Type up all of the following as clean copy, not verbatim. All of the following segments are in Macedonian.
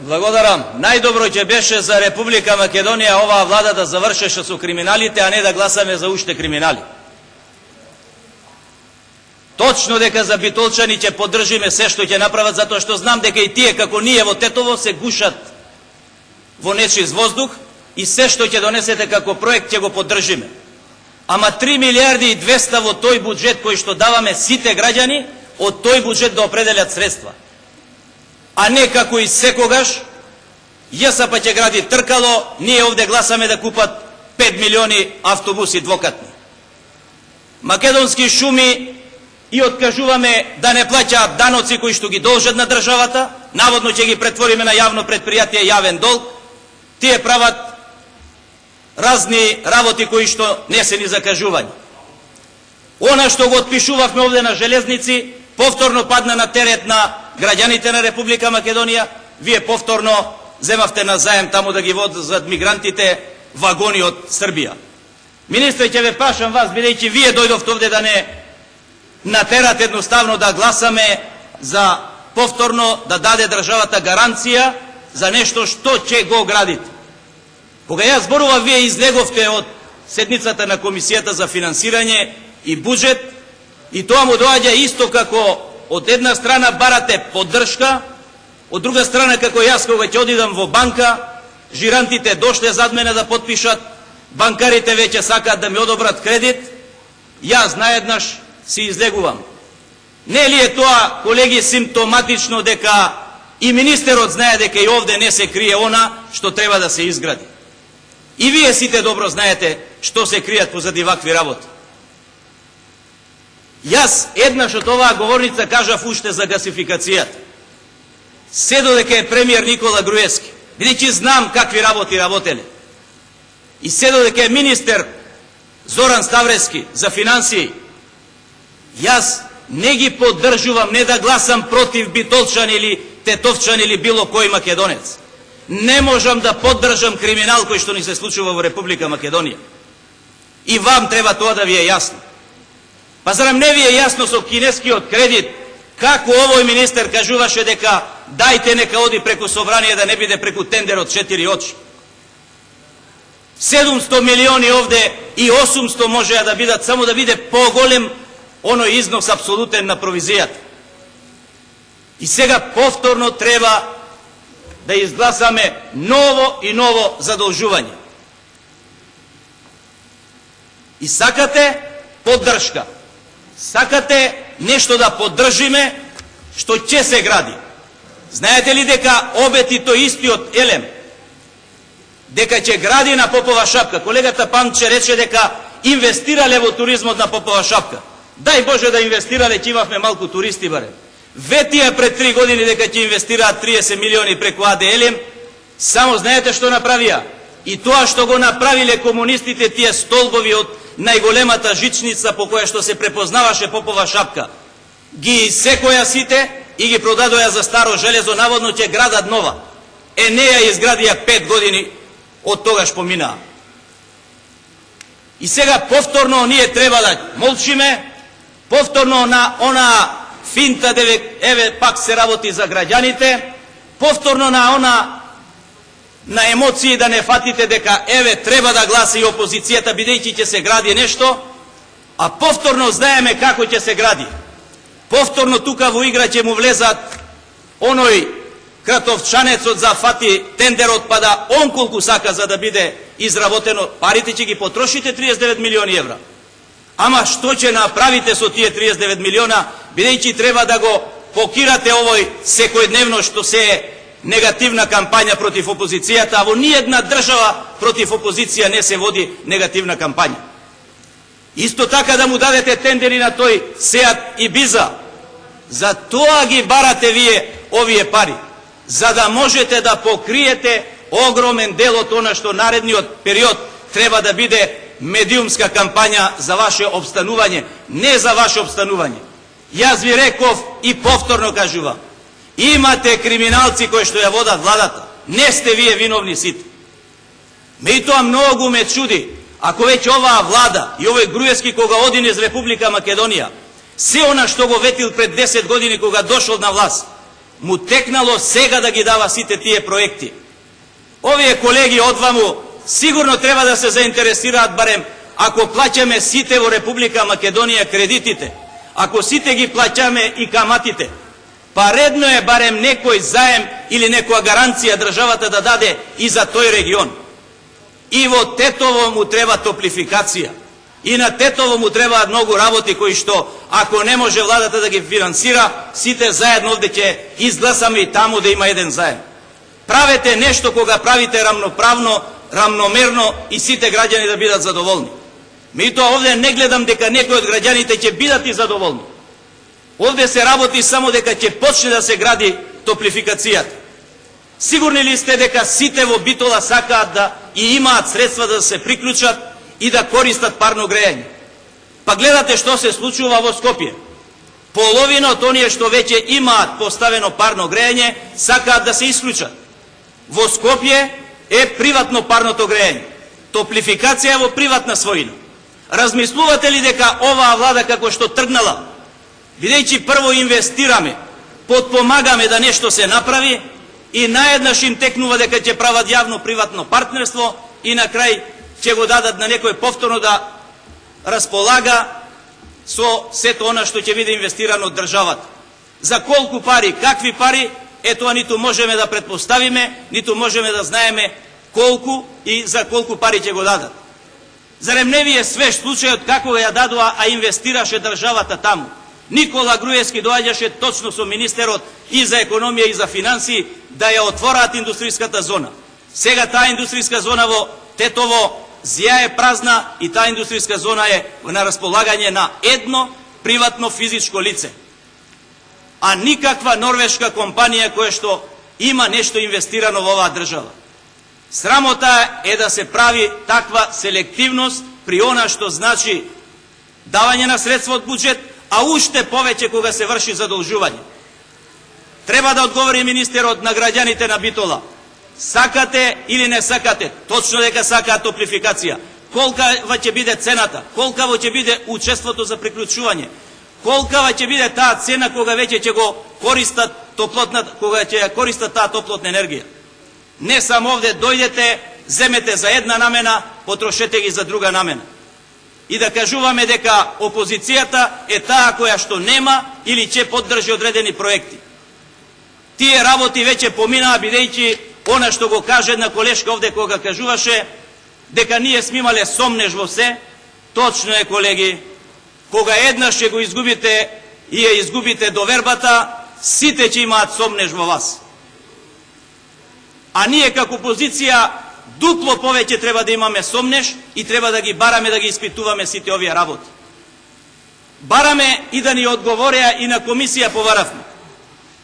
Благодарам. Најдобро ќе беше за Република Македонија оваа влада да завршеше со криминалите, а не да гласаме за уште криминали. Точно дека за битолчани ќе поддржиме се што ќе направат, затоа што знам дека и тие како ние во Тетово се гушат во нечист воздух и се што ќе донесете како проект ќе го поддржиме. Ама 3 милиарди и 200 во тој буџет кој што даваме сите граѓани, од тој буџет да определят средства. А не како и секогаш, ЈСП ќе гради тркало, ние овде гласаме да купат 5 милиони автобуси двокатни. Македонски шуми и откажуваме да не плаќаат даноци кои што ги должат на државата, наводно ќе ги претвориме на јавно предпријатие, јавен долг, тие прават разни работи кои што не се ни закажувања. Она што го отпишувавме овде на железници, повторно падна на терет на граѓаните на Република Македонија, вие повторно земавте на заем таму да ги возат мигрантите вагони од Србија. Министре, ќе ве прашам вас, бидејќи вие дојдовте овде да не натерат едноставно да гласаме за повторно да даде државата гаранција за нешто што ќе го градите. Кога јас зборував, вие излеговте од седницата на Комисијата за финансирање и буџет и тоа му доаѓа исто како од една страна барате поддршка, од друга страна како јас кога ќе одидам во банка, жирантите дошле зад мене да подпишат, банкарите веќе сакаат да ми одобрат кредит, јас наеднаш си излегувам. Не ли е тоа, колеги, симптоматично дека и министерот знае дека и овде не се крие она што треба да се изгради? И вие сите добро знаете што се кријат позади вакви работи. Јас еднаш од оваа говорница кажав уште за гасификацијата. Се додека е премиер Никола Груевски, бидејќи знам какви работи работеле. И се додека е министер Зоран Ставрески за финансии, јас не ги поддржувам, не да гласам против битолчан или тетовчан или било кој македонец. Не можам да поддржам криминал кој што ни се случува во Република Македонија. И вам треба тоа да ви е јасно. Па зарам не ви е јасно со кинескиот кредит, како овој министер кажуваше дека дајте нека оди преку собрание да не биде преку тендер од 4 очи. 700 милиони овде и 800 можеа да бидат, само да биде поголем оној износ апсолутен на провизијата. И сега повторно треба да изгласаме ново и ново задолжување. И сакате поддршка. Сакате нешто да поддржиме што ќе се гради. Знаете ли дека обети тој истиот Елем дека ќе гради на Попова шапка? Колегата Панче рече дека инвестирале во туризмот на Попова шапка. Дај Боже да инвестирале, ќе имавме малку туристи барем. Ветија пред 3 години дека ќе инвестираат 30 милиони преку АД Елем, само знаете што направија? И тоа што го направиле комунистите, тие столбови од најголемата жичница по која што се препознаваше Попова шапка, ги секоја сите и ги продадоја за старо железо, наводно ќе градат нова. Не ја изградија 5 години од тогаш поминаа. И сега повторно ние треба да молчиме, повторно на она финта еве пак се работи за граѓаните, повторно на она на емоции да не фатите дека еве треба да гласи и опозицијата бидејќи ќе се гради нешто, а повторно знаеме како ќе се гради. Повторно тука во игра ќе му влезат оној кратовчанецот за фати тендерот, па да он колку сака за да биде изработено, парите ќе ги потрошите 39 милиони евра. Ама што ќе направите со тие 39 милиона, бидејќи треба да го покирате овој секојдневно што се е негативна кампања против опозицијата, а во ниедна држава против опозиција не се води негативна кампања. Исто така да му дадете тендери на тој Сеат и Биза. За тоа ги барате вие овие пари, за да можете да покриете огромен дел од она што наредниот период треба да биде медиумска кампања за ваше обстанување, не за ваше обстанување. Јас ви реков и повторно кажувам, имате криминалци кои што ја водат владата, не сте вие виновни сите. Меѓутоа многу ме чуди, ако веќе оваа влада и овој Груевски кога оди низ Република Македонија, се она што го ветил пред 10 години кога дошол на власт, му текнало сега да ги дава сите тие проекти. Овие колеги одваму сигурно треба да се заинтересираат барем ако плаќаме сите во Република Македонија кредитите, ако сите ги плаќаме и каматите, па редно е барем некој заем или некоја гаранција државата да даде и за тој регион. И во Тетово му треба топлификација. И на Тетово му требаат многу работи кои што, ако не може владата да ги финансира, сите заедно овде ќе изгласаме и таму да има еден заем. Правете нешто кога правите рамноправно, рамномерно и сите граѓани да бидат задоволни. Меѓутоа овде не гледам дека некои од граѓаните ќе бидат и задоволни. Овде се работи само дека ќе почне да се гради топлификацијата. Сигурни ли сте дека сите во Битола сакаат да и имаат средства да се приклучат и да користат парно грејање? Па гледате што се случува во Скопје. Половина од оние што веќе имаат поставено парно грејање сакаат да се исклучат. Во Скопје е приватно парното грејање. Топлификација во приватна својина. Размислувате ли дека оваа влада како што тргнала, бидејќи прво инвестираме, подпомагаме да нешто се направи и наеднаш им текнува дека ќе прават јавно-приватно партнерство и на крај ќе го дадат на некој повторно да располага со сето она што ќе биде инвестирано од државата. За колку пари, какви пари, тоа ниту можеме да претпоставиме, ниту можеме да знаеме колку и за колку пари ќе го дадат. Зарем не ви е свеж случајот како ја дадоа, а инвестираше државата таму? Никола Груевски доаѓаше точно со министерот и за економија и за финансии да ја отвораат индустријската зона. Сега таа индустријска зона во Тетово зија е празна и таа индустријска зона е на располагање на едно приватно физичко лице. А никаква норвешка компанија која што има нешто инвестирано во оваа држава. Срамота е да се прави таква селективност при она што значи давање на средства од буџет, а уште повеќе кога се врши задолжување. Треба да одговори министерот на граѓаните на Битола. Сакате или не сакате? Точно дека сакаат топлификација. Колкава ќе биде цената? Колкаво ќе биде учеството за приклучување? Колкава ќе биде таа цена кога веќе ќе го користат кога ќе ја користат таа топлотна енергија? Не само овде дојдете, земете за една намена, потрошете ги за друга намена. И да кажуваме дека опозицијата е таа која што нема или ќе поддржи одредени проекти. Тие работи веќе поминаа, бидејќи она што го каже една колешка овде кога кажуваше дека ние сме имале сомнеж во се. Точно е, колеги, кога еднаш ќе го изгубите и ја изгубите довербата, сите ќе имаат сомнеж во вас. А ние како опозиција дупло повеќе треба да имаме сомнеж и треба да ги бараме, да ги испитуваме сите овие работи. Бараме и да ни одговореа и на комисија побаравме.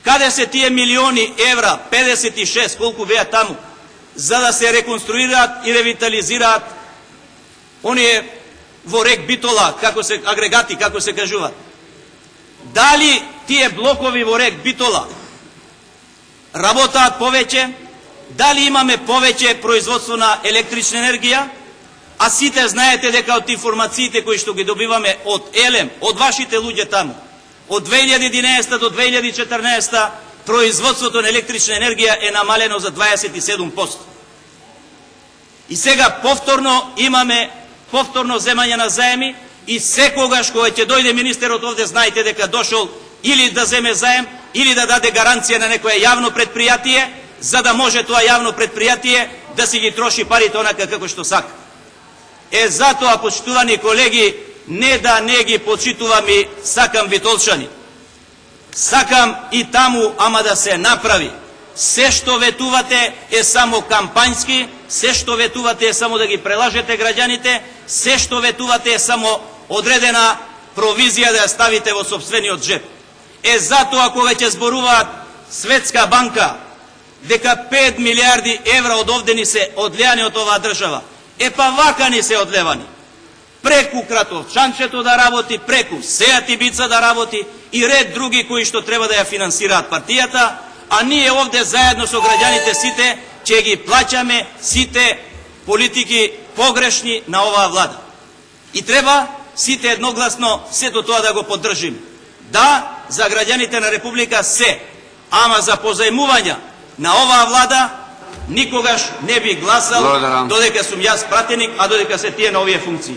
Каде се тие милиони евра, 56, колку беа таму, за да се реконструираат и ревитализираат оние во рек Битола, агрегати, како се кажуваат? Дали тие блокови во рек Битола работаат повеќе? Дали имаме повеќе производство на електрична енергија? А сите знаете дека од информациите кои што ги добиваме од ЕЛЕМ, од вашите луѓе таму, од 2011 до 2014 производството на електрична енергија е намалено за 27%. И сега повторно имаме земање на заеми и секогаш кога ќе дојде министерот овде, знаете дека дошол или да земе заем, или да даде гаранција на некое јавно предпријатие, за да може тоа јавно предпријатие да си ги троши парите онака како што сака. Затоа, почитувани колеги, не да не ги почитувам и сакам битолчани. Сакам и таму, ама да се направи. Се што ветувате е само кампањски, се што ветувате е само да ги прелажете граѓаните, се што ветувате е само одредена провизија да ја ставите во сопствениот джеп. Затоа кога ќе зборуваат Светска банка дека 5 милиарди евра од овде ни се одлеани од оваа држава, па вака ни се одлевани. Преку Кратовчанчето да работи, преку Сејат Ибица да работи и ред други кои што треба да ја финансираат партијата, а ние овде заедно со граѓаните сите ќе ги плаќаме сите политики погрешни на оваа влада. И треба сите едногласно сето тоа да го поддржиме. Да, за граѓаните на Република се, ама за позајмувања на оваа влада никогаш не би гласал додека сум јас пратеник, а додека се тие на овие функции.